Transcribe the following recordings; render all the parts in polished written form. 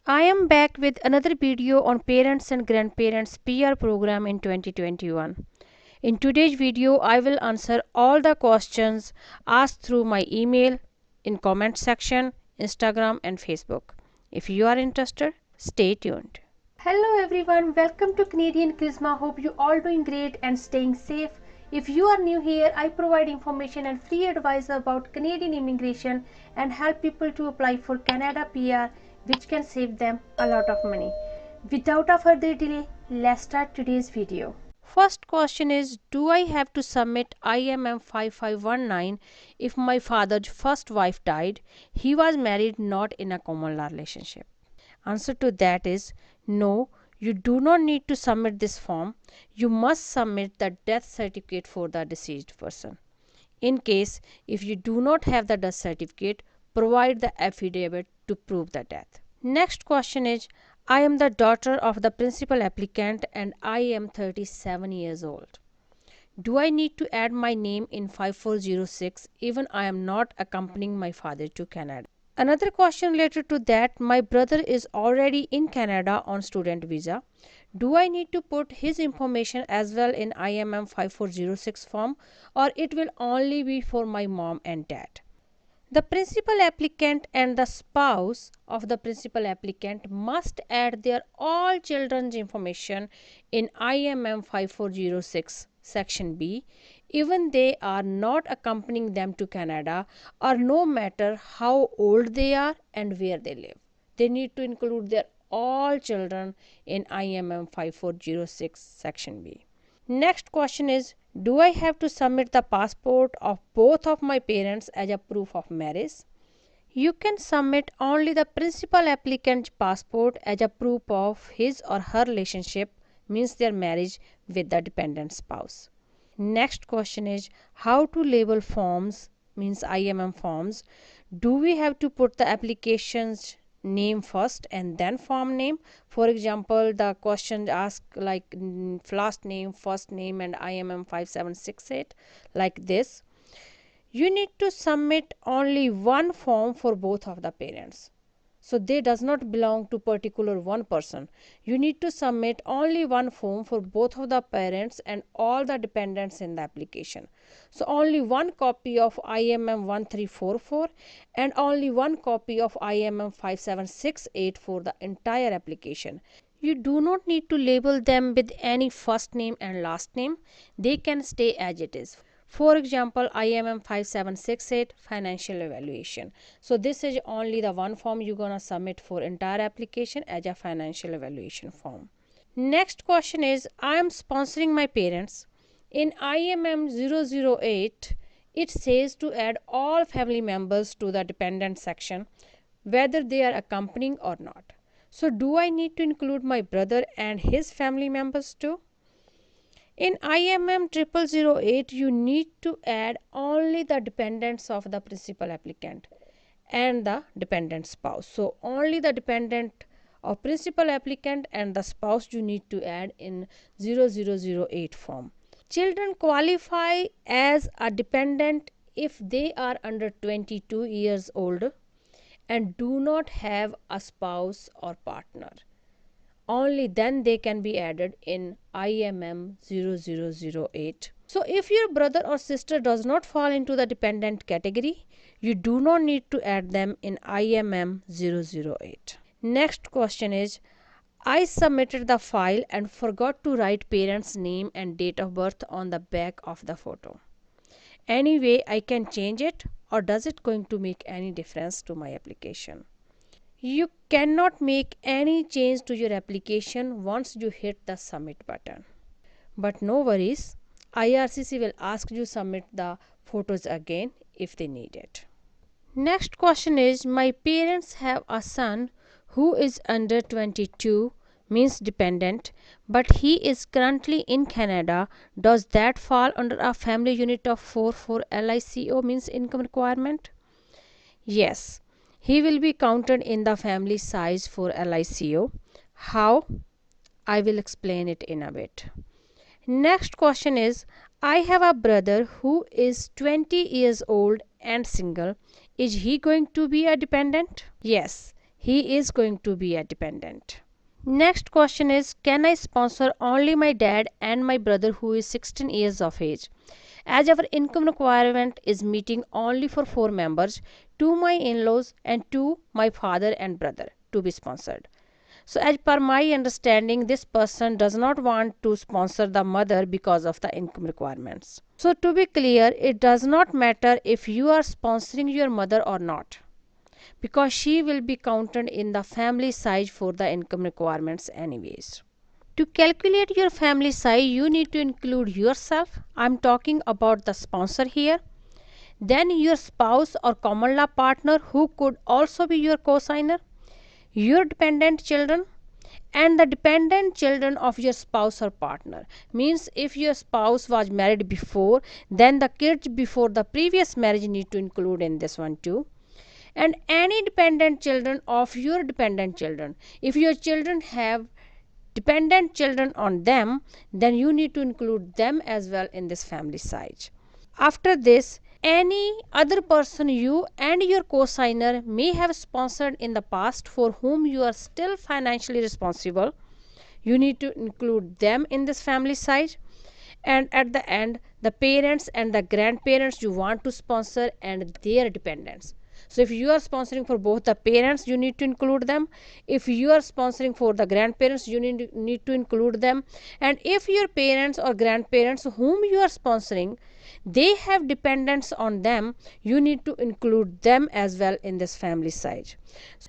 I am back with another video on parents and grandparents PR program in 2021. In today's video, I will answer all the questions asked through my email, in comment section, Instagram and Facebook. If you are interested, stay tuned. Hello everyone, welcome to Canadian Charisma. Hope you all doing great and staying safe. If you are new here, I provide information and free advice about Canadian immigration and help people to apply for Canada PR, which can save them a lot of money. Without a further delay, let's start today's video. First question is, do I have to submit IMM 5519 if my father's first wife died? He was married, not in a common law relationship. Answer to that is no, you do not need to submit this form. You must submit the death certificate for the deceased person. In case if you do not have the death certificate, provide the affidavit to prove the death. Next question is, I am the daughter of the principal applicant and I am 37 years old. Do I need to add my name in 5406 even I am not accompanying my father to Canada? Another question related to that, my brother is already in Canada on student visa. Do I need to put his information as well in IMM 5406 form, or it will only be for my mom and dad? The principal applicant and the spouse of the principal applicant must add their all children's information in IMM 5406 section B, even they are not accompanying them to Canada, or no matter how old they are and where they live. They need to include their all children in IMM 5406 section B. Next question is, do I have to submit the passport of both of my parents as a proof of marriage? You can submit only the principal applicant's passport as a proof of his or her relationship, means their marriage, with the dependent spouse. Next question is, how to label forms, means IMM forms. Do we have to put the application's name first and then form name? For example, the question ask like last name, first name and IMM 5768, like this. You need to submit only one form for both of the parents, so they does not belong to particular one person. You need to submit only one form for both of the parents and all the dependents in the application. So only one copy of IMM 1344 and only one copy of IMM 5768 for the entire application. You do not need to label them with any first name and last name. They can stay as it is. For example, IMM 5768 financial evaluation. So this is only the one form you're gonna submit for entire application as a financial evaluation form. Next question is, I am sponsoring my parents. In IMM 008, it says to add all family members to the dependent section, whether they are accompanying or not. So do I need to include my brother and his family members too? In IMM 0008, you need to add only the dependents of the principal applicant and the dependent spouse. So only the dependent of principal applicant and the spouse you need to add in 0008 form. Children qualify as a dependent if they are under 22 years old and do not have a spouse or partner. Only then they can be added in IMM 0008. So if your brother or sister does not fall into the dependent category, you do not need to add them in IMM 008. Next question is, I submitted the file and forgot to write parents' name and date of birth on the back of the photo. Anyway, I can change it, or does it going to make any difference to my application? You cannot make any change to your application once you hit the submit button. But no worries, IRCC will ask you submit the photos again if they need it. Next question is, my parents have a son who is under 22, means dependent, but he is currently in Canada. Does that fall under a family unit of 4 for LICO, means income requirement? Yes. He will be counted in the family size for LICO. How? I will explain it in a bit. Next question is, I have a brother who is 20 years old and single. Is he going to be a dependent? Yes, he is going to be a dependent. Next question is, can I sponsor only my dad and my brother who is 16 years of age? As our income requirement is meeting only for 4 members, 2 my in-laws and 2 my father and brother to be sponsored. So as per my understanding, this person does not want to sponsor the mother because of the income requirements. So to be clear, it does not matter if you are sponsoring your mother or not, because she will be counted in the family size for the income requirements anyways. To calculate your family size, you need to include yourself. I'm talking about the sponsor here. Then your spouse or common law partner who could also be your co-signer, your dependent children, and the dependent children of your spouse or partner. Means if your spouse was married before, then the kids before the previous marriage need to include in this one too. And any dependent children of your dependent children. If your children have dependent children on them, then you need to include them as well in this family size. After this, any other person you and your co-signer may have sponsored in the past for whom you are still financially responsible, you need to include them in this family size. And at the end, the parents and the grandparents you want to sponsor and their dependents. So if you are sponsoring for both the parents, you need to include them. If you are sponsoring for the grandparents, you need to include them. And if your parents or grandparents whom you are sponsoring, they have dependents on them, you need to include them as well in this family size.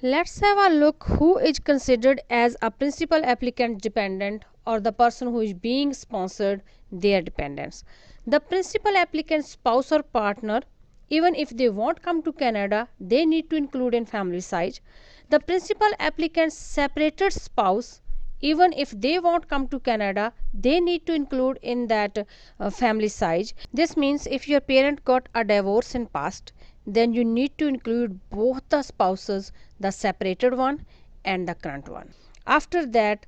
Let's have a look who is considered as a principal applicant dependent, or the person who is being sponsored, their dependents. The principal applicant spouse or partner, even if they won't come to Canada, they need to include in family size. The principal applicant's separated spouse, even if they won't come to Canada, they need to include in that family size. This means if your parent got a divorce in past, then you need to include both the spouses, the separated one and the current one. After that,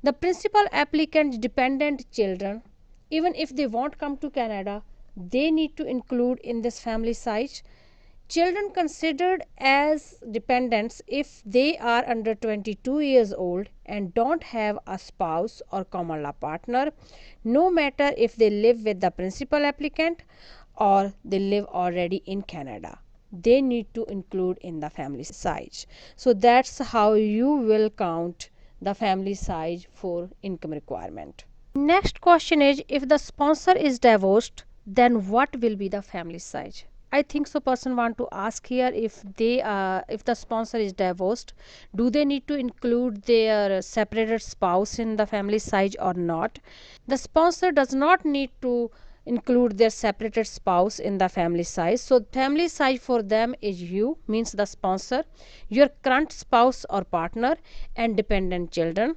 the principal applicant's dependent children, even if they won't come to Canada, they need to include in this family size. Children considered as dependents if they are under 22 years old and don't have a spouse or common law partner, no matter if they live with the principal applicant or they live already in Canada, they need to include in the family size. So that's how you will count the family size for income requirement. Next question is, if the sponsor is divorced, then what will be the family size? I think so person want to ask here, if the sponsor is divorced, do they need to include their separated spouse in the family size or not? The sponsor does not need to include their separated spouse in the family size. So family size for them is you, means the sponsor, your current spouse or partner and dependent children,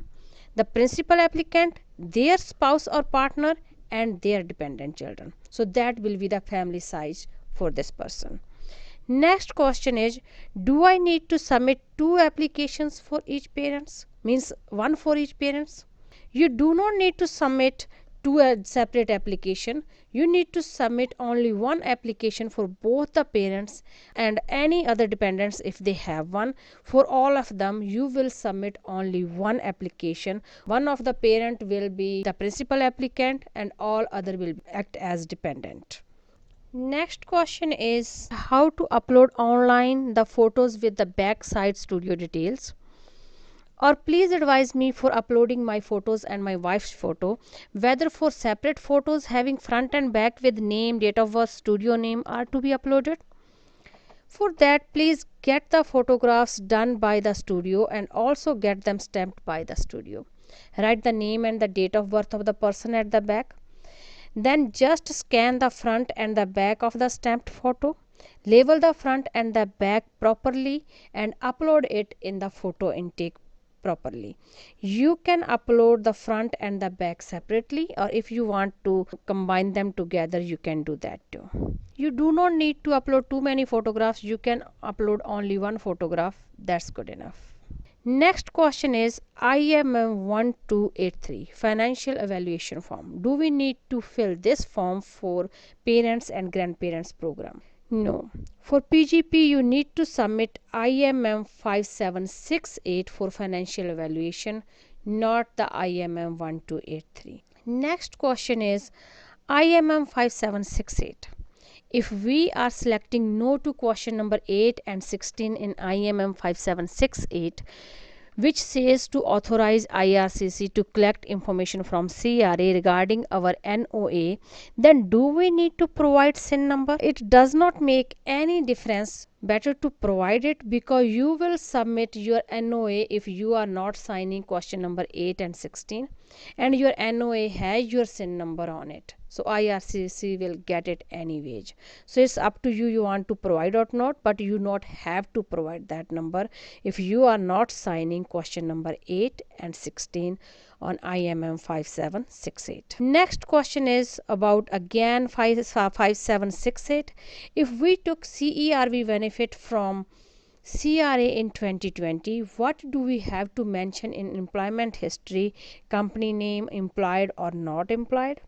the principal applicant, their spouse or partner and their dependent children. So that will be the family size for this person. Next question is, do I need to submit 2 applications for each parents? Means one for each parents? You do not need to submit 2 separate application. You need to submit only one application for both the parents and any other dependents if they have one. For all of them, you will submit only one application. One of the parent will be the principal applicant and all other will act as dependent. Next question is, how to upload online the photos with the backside studio details? Or please advise me for uploading my photos and my wife's photo, whether for separate photos having front and back with name, date of birth, studio name are to be uploaded. For that, please get the photographs done by the studio and also get them stamped by the studio. Write the name and the date of birth of the person at the back. Then just scan the front and the back of the stamped photo. Label the front and the back properly and upload it in the photo intake properly. You can upload the front and the back separately, or if you want to combine them together, you can do that too. You do not need to upload too many photographs. You can upload only one photograph. That's good enough. Next question is IMM 1283 financial evaluation form. Do we need to fill this form for parents and grandparents program? No. For PGP, you need to submit IMM 5768 for financial evaluation, not the IMM 1283. Next question is IMM 5768. If we are selecting no to question number 8 and 16 in IMM 5768, which says to authorize IRCC to collect information from CRA regarding our NOA, then do we need to provide SIN number? It does not make any difference. Better to provide it, because you will submit your NOA if you are not signing question number 8 and 16 and your NOA has your SIN number on it. So IRCC will get it anyways. So it's up to you, you want to provide or not, but you not have to provide that number if you are not signing question number 8 and 16 on IMM 5768. Next question is about again 5768. If we took CERB benefit from CRA in 2020, what do we have to mention in employment history? Company name, employed or not employed?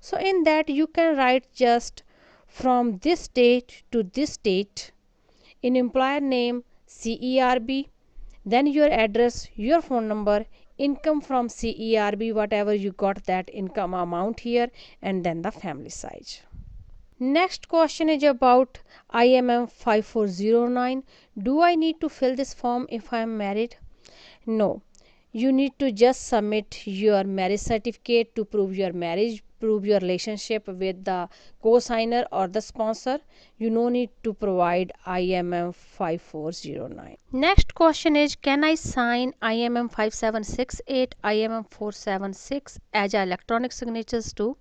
So in that you can write just from this date to this date. In employer name, CERB, then your address, your phone number, income from CERB, whatever you got that income amount here, and then the family size. Next question is about IMM 5409. Do I need to fill this form if I am married? No. You need to just submit your marriage certificate to prove your marriage, prove your relationship with the co-signer or the sponsor. You no need to provide IMM 5409. Next question is, can I sign IMM 5768, IMM 476 as electronic signatures too?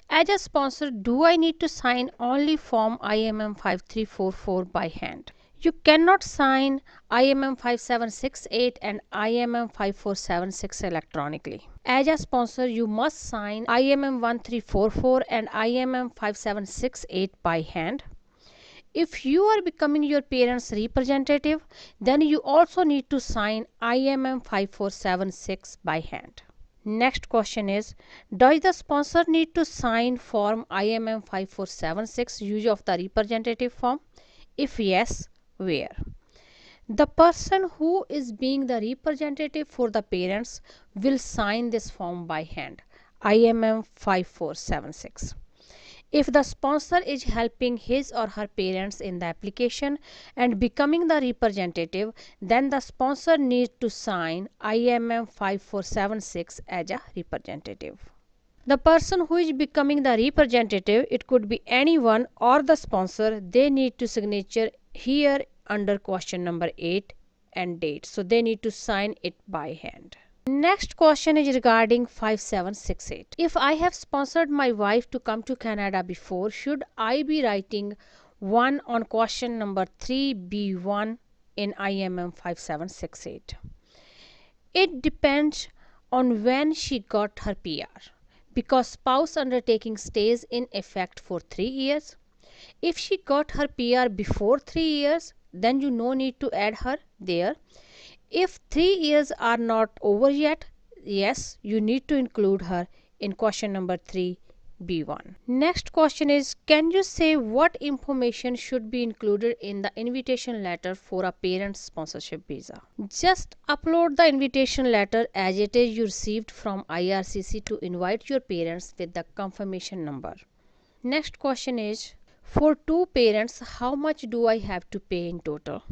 As a sponsor, do I need to sign only form IMM 5344 by hand? You cannot sign IMM 5768 and IMM 5476 electronically. As a sponsor, you must sign IMM 1344 and IMM 5768 by hand. If you are becoming your parents' representative, then you also need to sign IMM 5476 by hand. Next question is, does the sponsor need to sign form IMM 5476 use of the representative form? If yes, where? The person who is being the representative for the parents will sign this form by hand, IMM 5476. If the sponsor is helping his or her parents in the application and becoming the representative, then the sponsor needs to sign IMM 5476 as a representative. The person who is becoming the representative, it could be anyone or the sponsor, they need to signature here under question number 8 and date. So they need to sign it by hand. Next question is regarding 5768. If I have sponsored my wife to come to Canada before, should I be writing 1 on question number 3B1 in IMM 5768? It depends on when she got her PR, because spouse undertaking stays in effect for 3 years. If she got her PR before 3 years, then you no need to add her there. If 3 years are not over yet, yes, you need to include her in question number 3B1. Next question is, can you say what information should be included in the invitation letter for a parent's sponsorship visa? Just upload the invitation letter as it is you received from IRCC to invite your parents with the confirmation number. Next question is, for 2 parents, how much do I have to pay in total?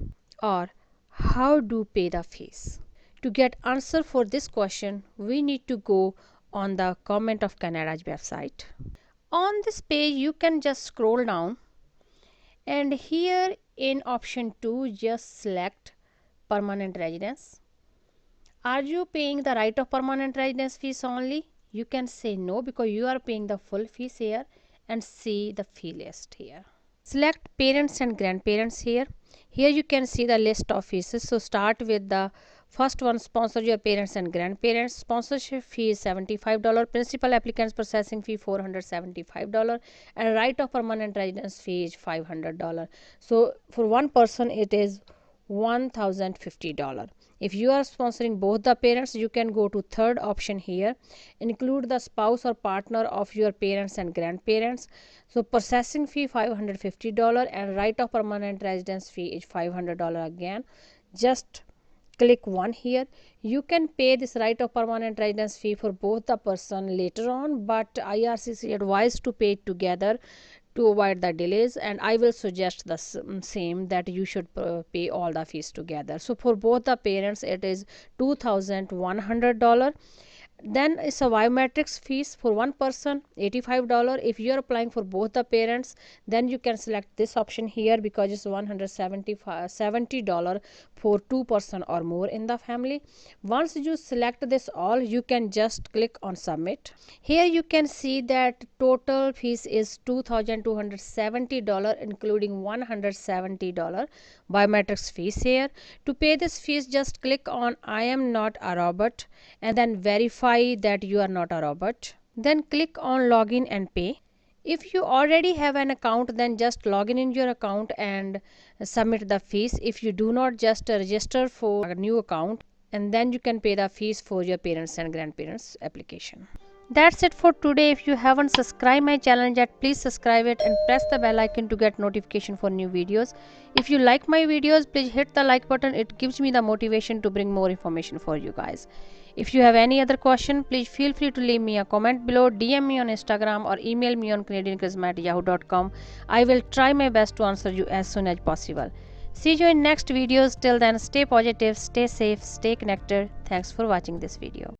Or how do pay the fees? To get answer for this question, we need to go on the Government of Canada's website. On this page, you can just scroll down, and here in option 2, just select permanent residence. Are you paying the right of permanent residence fees only? You can say no, because you are paying the full fees here, and see the fee list here. Select parents and grandparents here. Here you can see the list of fees. So start with the first one, sponsor your parents and grandparents. Sponsorship fee is $75. Principal applicants processing fee $475. And right of permanent residence fee is $500. So for one person it is $1,050. If you are sponsoring both the parents, you can go to third option here, include the spouse or partner of your parents and grandparents. So processing fee $550 and right of permanent residence fee is $500 again. Just click one here. You can pay this right of permanent residence fee for both the person later on, but IRCC advised to pay it together to avoid the delays, and I will suggest the same, that you should pay all the fees together. So for both the parents it is $2,100. Then it's a biometrics fees for one person $85. If you are applying for both the parents, then you can select this option here because it's $170 for two person or more in the family. Once you select this all, you can just click on submit. Here you can see that total fees is $2,270 including $170 biometrics fees here. To pay this fees, just click on I am not a robot and then verify that you are not a robot. Then click on login and pay. If you already have an account, then just log in your account and submit the fees. If you do not, just register for a new account and then you can pay the fees for your parents and grandparents application. That's it for today. If you haven't subscribed my channel yet, please subscribe it and press the bell icon to get notification for new videos. If you like my videos, please hit the like button. It gives me the motivation to bring more information for you guys. If you have any other question, please feel free to leave me a comment below, DM me on Instagram or email me on canadiancharisma@yahoo.com. I will try my best to answer you as soon as possible. See you in next videos. Till then, stay positive, stay safe, stay connected. Thanks for watching this video.